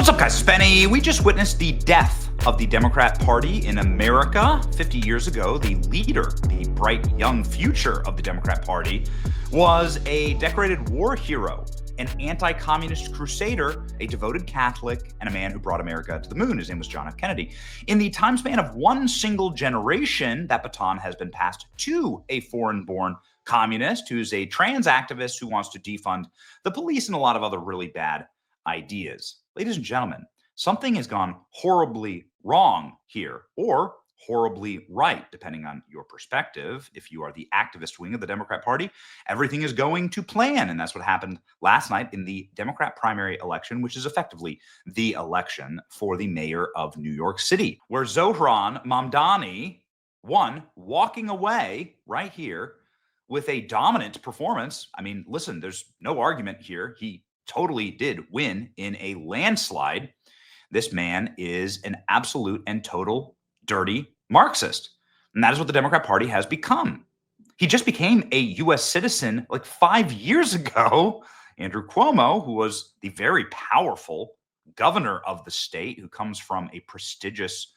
What's up, guys? It's Benny. We just witnessed the death of the Democrat Party in America. 50 years ago, the leader, the bright young future of the Democrat Party, was a decorated war hero, an anti-communist crusader, a devoted Catholic, and a man who brought America to the moon. His name was John F. Kennedy. In the time span of one single generation, that baton has been passed to a foreign-born communist who's a trans activist who wants to defund the police and a lot of other really bad ideas. Ladies and gentlemen, something has gone horribly wrong here, or horribly right, depending on your perspective. If you are the activist wing of the Democrat Party, everything is going to plan. And that's what happened last night in the Democrat primary election, which is effectively the election for the mayor of New York City, where Zohran Mamdani won, walking away right here with a dominant performance. I mean, listen, there's no argument here. He totally did win in a landslide. This man is an absolute and total dirty Marxist. And that is what the Democrat Party has become. He just became a U.S. citizen like 5 years ago. Andrew Cuomo, who was the very powerful governor of the state, who comes from a prestigious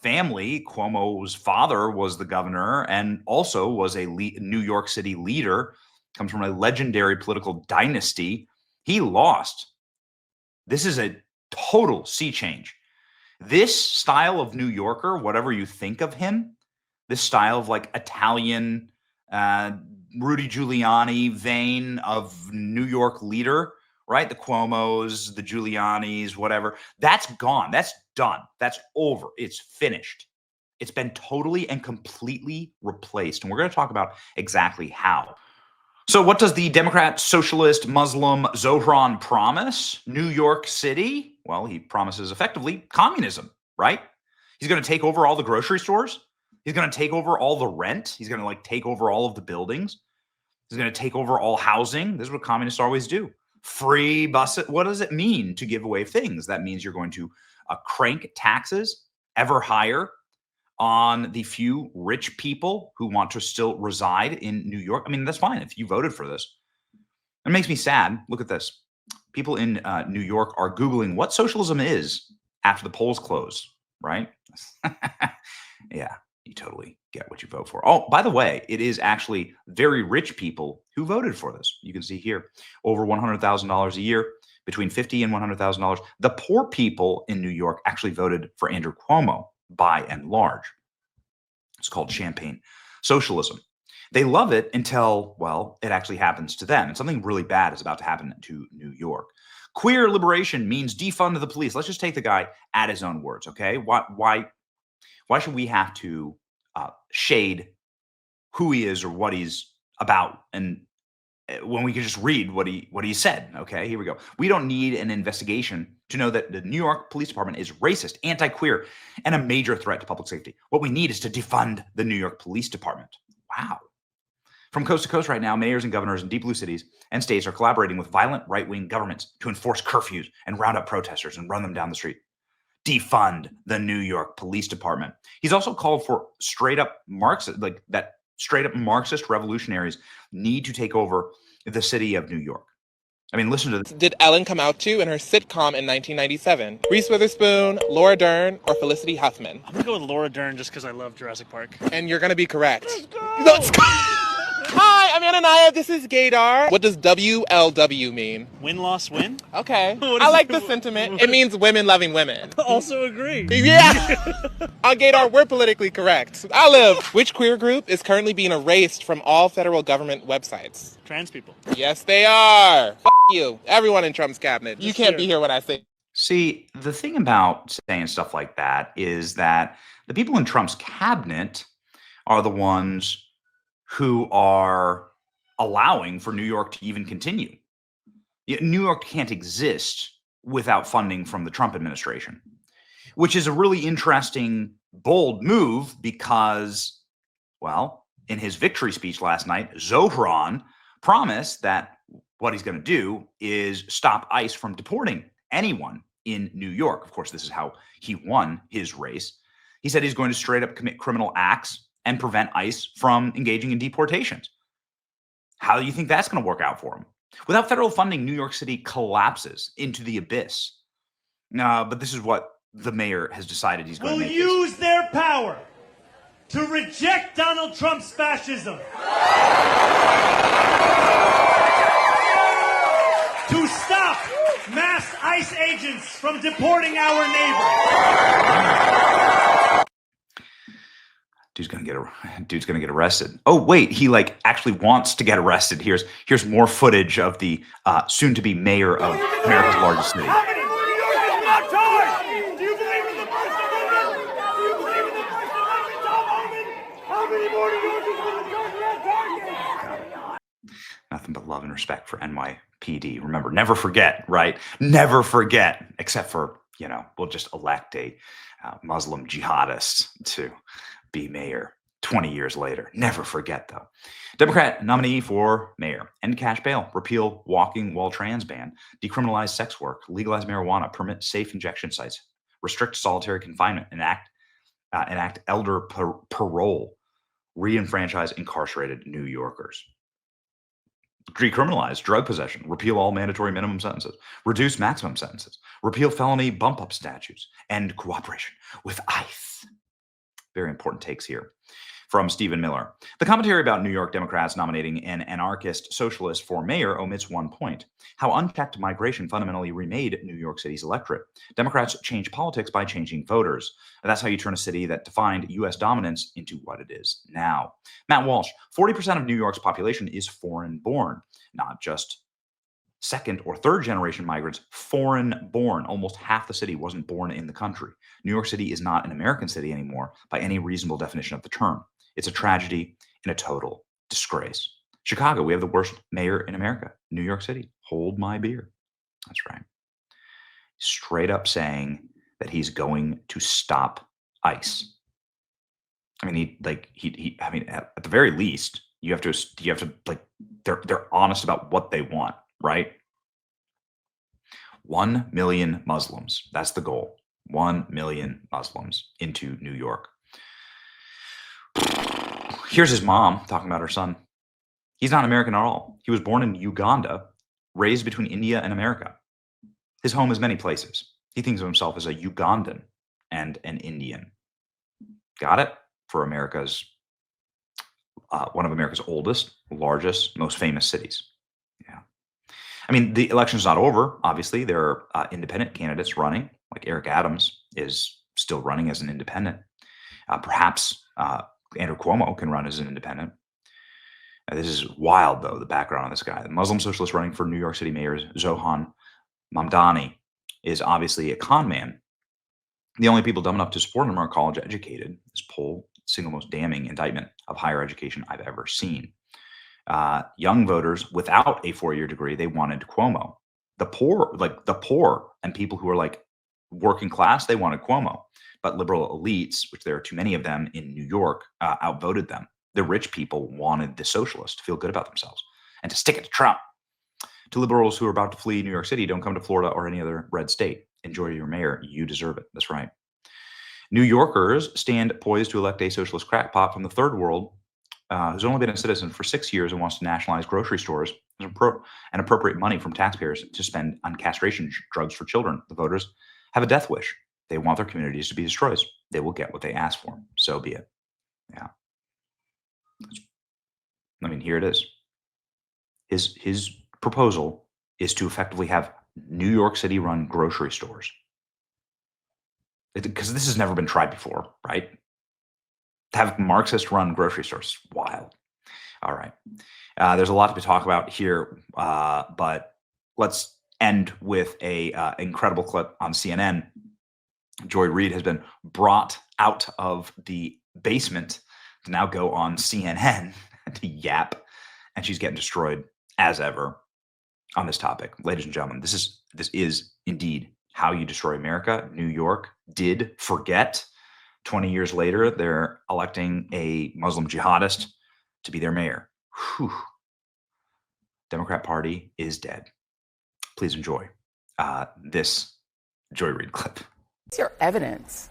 family. Cuomo's father was the governor and also was a New York City leader, comes from a legendary political dynasty. He lost. This is a total sea change. This style of New Yorker, whatever you think of him, this style of like Italian, Rudy Giuliani vein of New York leader, right? The Cuomos, the Giulianis, whatever. That's gone. That's done. That's over. It's finished. It's been totally and completely replaced. And we're going to talk about exactly how. So what does the Democrat, Socialist, Muslim Zohran promise? New York City? Well, he promises effectively communism, right? He's going to take over all the grocery stores. He's going to take over all the rent. He's going to take over all of the buildings. He's going to take over all housing. This is what communists always do. Free buses. What does it mean to give away things? That means you're going to crank taxes ever higher on the few rich people who want to still reside in New York. I mean, that's fine if you voted for this. It makes me sad. Look at this. People in New York are Googling what socialism is after the polls close, right? Yeah, you totally get what you vote for. Oh, by the way, it is actually very rich people who voted for this. You can see here, over $100,000 a year, between $50,000 and $100,000. The poor people in New York actually voted for Andrew Cuomo, by and large. It's called champagne socialism. They love it until, well, it actually happens to them. And something really bad is about to happen to New York. Queer liberation means defund the police. Let's just take the guy at his own words, okay? Why should we have to shade who he is or what he's about, and when we can just read what he said? Okay, here we go. We don't need an investigation to know that the New York Police Department is racist, anti-queer, and a major threat to public safety. What we need is to defund the New York Police Department. Wow. From coast to coast right now, mayors and governors in deep blue cities and states are collaborating with violent right-wing governments to enforce curfews and round up protesters and run them down the street. Defund the New York Police Department. He's also called for straight up Marxist revolutionaries need to take over the city of New York. I mean, listen to this. Did Ellen come out to in her sitcom in 1997? Reese Witherspoon, Laura Dern, or Felicity Huffman? I'm gonna go with Laura Dern just because I love Jurassic Park. And you're gonna be correct. Let's go! Hi, I'm Ananiah. This is Gaydar. What does WLW mean? Win, loss, win? Okay. What I is like it? the sentiment. It means women loving women. Also agree. Yeah. On Gaydar, we're politically correct. I live. Which queer group is currently being erased from all federal government websites? Trans people. Yes, they are. F you. Everyone in Trump's cabinet. You can't be here when I say. See, the thing about saying stuff like that is that the people in Trump's cabinet are the ones who are allowing for New York to even continue. New York can't exist without funding from the Trump administration, which is a really interesting, bold move because, well, in his victory speech last night, Zohran promised that what he's going to do is stop ICE from deporting anyone in New York. Of course, this is how he won his race. He said he's going to straight up commit criminal acts and prevent ICE from engaging in deportations. How do you think that's going to work out for him? Without federal funding, New York City collapses into the abyss. No, but this is what the mayor has decided he's going to will make. use their power to reject Donald Trump's fascism, to stop mass ICE agents from deporting our neighbors. Dude's gonna get arrested. Oh wait, he like actually wants to get arrested. Here's more footage of the soon-to-be mayor of America's largest city. How many more New Yorkers are not charged? Do you believe in the First Amendment? Do you believe in the First Amendment, Tom Homan? How many more New Yorkers will the judge not target? Nothing but love and respect for NYPD. Remember, never forget, right? Never forget, except for, we'll just elect a Muslim jihadist to be mayor 20 years later. Never forget, though. Democrat nominee for mayor: end cash bail, repeal walking while trans ban, decriminalize sex work, legalize marijuana, permit safe injection sites, restrict solitary confinement, enact elder parole, re-enfranchise incarcerated New Yorkers. Decriminalize drug possession, repeal all mandatory minimum sentences, reduce maximum sentences, repeal felony bump-up statutes, end cooperation with ICE. Very important takes here from Stephen Miller. The commentary about New York Democrats nominating an anarchist socialist for mayor omits one point: how unchecked migration fundamentally remade New York City's electorate. Democrats change politics by changing voters. That's how you turn a city that defined U.S. dominance into what it is now. Matt Walsh: 40% of New York's population is foreign-born, not just second or third generation migrants, foreign born. Almost half the city wasn't born in the country. New York City is not an American city anymore by any reasonable definition of the term. It's a tragedy and a total disgrace. Chicago: we have the worst mayor in America. New York City: hold my beer. That's right. Straight up saying that he's going to stop ICE. I mean, at the very least, you have to like, they're honest about what they want, right? 1 million Muslims. That's the goal. 1 million Muslims into New York. Here's his mom talking about her son. He's not American at all. He was born in Uganda, raised between India and America. His home is many places. He thinks of himself as a Ugandan and an Indian. Got it? For America's, one of America's oldest, largest, most famous cities. Yeah. I mean, the election's not over. Obviously, there are independent candidates running, like Eric Adams is still running as an independent. Perhaps Andrew Cuomo can run as an independent. This is wild, though, the background on this guy. The Muslim socialist running for New York City Mayor Zohan Mamdani is obviously a con man. The only people dumb enough to support him are college educated. This poll, single most damning indictment of higher education I've ever seen. Young voters without a 4-year degree, they wanted Cuomo. The poor and people who are like working class, they wanted Cuomo. But liberal elites, which there are too many of them in New York, outvoted them. The rich people wanted the socialists to feel good about themselves and to stick it to Trump. To liberals who are about to flee New York City, don't come to Florida or any other red state. Enjoy your mayor. You deserve it. That's right. New Yorkers stand poised to elect a socialist crackpot from the third world who's only been a citizen for 6 years and wants to nationalize grocery stores and appropriate money from taxpayers to spend on castration drugs for children. The voters have a death wish. They want their communities to be destroyed. They will get what they ask for. So be it. Yeah. I mean, here it is. His proposal is to effectively have New York City run grocery stores. Because this has never been tried before, right? To have Marxists run grocery stores. Wild. All right. There's a lot to talk about here, but let's end with a incredible clip on CNN. Joy Reid has been brought out of the basement to now go on CNN to yap, and she's getting destroyed as ever on this topic. Ladies and gentlemen, this is indeed how you destroy America. New York did forget. 20 years later, they're electing a Muslim jihadist to be their mayor. Whew. Democrat Party is dead. Please enjoy this Joy Reid clip. What's your evidence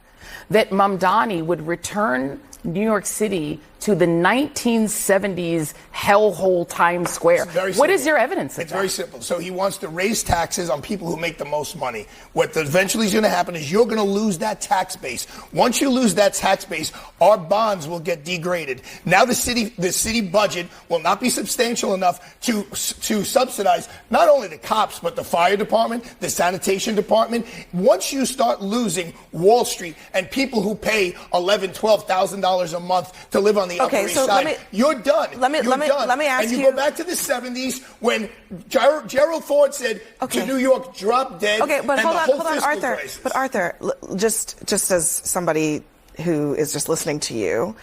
that Mamdani would return New York City to the 1970s hellhole Times Square. What is your evidence of that? It's very simple. So he wants to raise taxes on people who make the most money. What eventually is going to happen is you're going to lose that tax base. Once you lose that tax base, our bonds will get degraded. Now the city budget will not be substantial enough to subsidize not only the cops, but the fire department, the sanitation department. Once you start losing Wall Street and people who pay $11,000, $12,000 a month to live on the Upper East Side, you're done. Let me ask you. And you go back to the 70s when Gerald Ford said to New York, drop dead. Okay, but hold on, Arthur. Crisis. But Arthur, just as somebody who is just listening to you,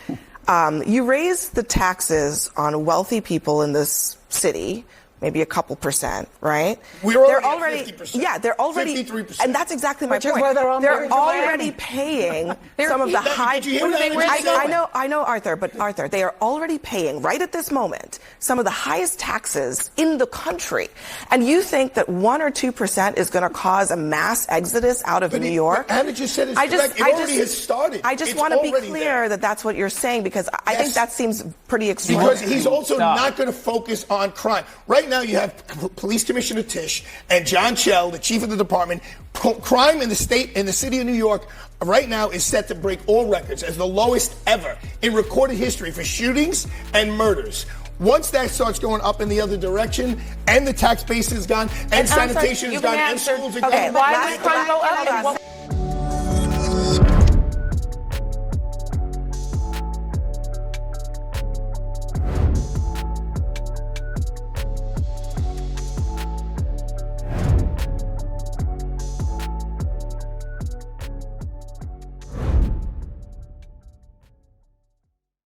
you raise the taxes on wealthy people in this city. Maybe a couple percent, right? They're already at 50%. Yeah, they're already 53%. And that's exactly my point. They're already paying some of the high. I know, Arthur, but Arthur, they are already paying right at this moment some of the highest taxes in the country. And you think that 1 or 2% is going to cause a mass exodus out of New York? Anna just said it's correct. It already has started. I just want to be clear that that's what you're saying, because I think that seems pretty extraordinary. Because he's also not going to focus on crime. Right now, you have Police Commissioner Tisch and John Chell, the chief of the department. Crime in the city of New York right now is set to break all records as the lowest ever in recorded history for shootings and murders. Once that starts going up in the other direction, and the tax base is gone, and sanitation is gone, and schools are gone. Why does crime go up?